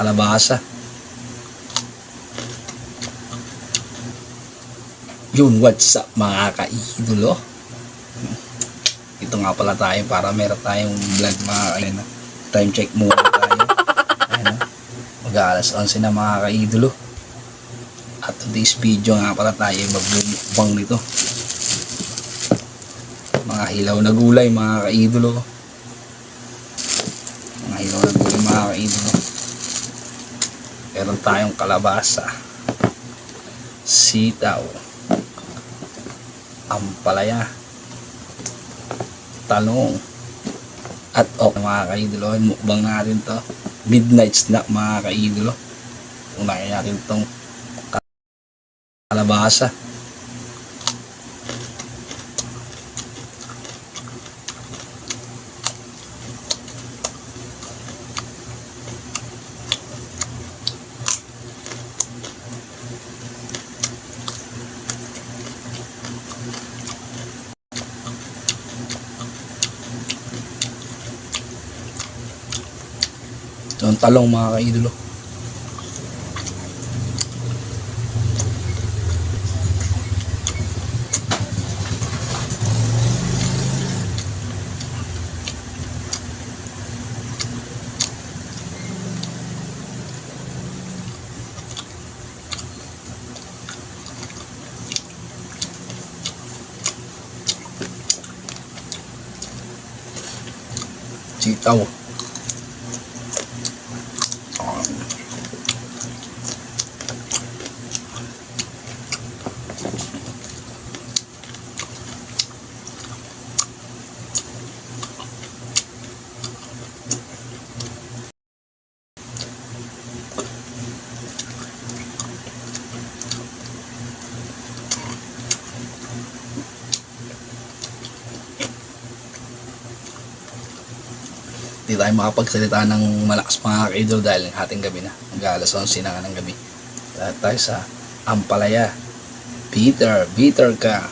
kalabasa. Yun, what's up mga ka-idolo? Ito nga pala tayo para meron tayong vlog mga ka-idolo. Time check muna tayo. Ayan, mag-aalas 11 na mga ka-idolo. At today's video nga pala tayo magbubang nito. Mga hilaw na gulay mga ka-idolo. Mga hilaw na gulay mga ka-idolo. Meron tayong kalabasa, sitaw, ampalaya, talong, at mga ka-idolo. Mukbang natin to, midnight snack mga ka-idolo. Unahin natin tong kalabasa. Ito ang talong mga ka-idolo. Sitaw. Hindi tayo makapagsalita ng malakas mga ka-idol dahil ng ating gabi na. Mag-aalas 11 na nga ng gabi. Tayo sa ampalaya. Bitter ka.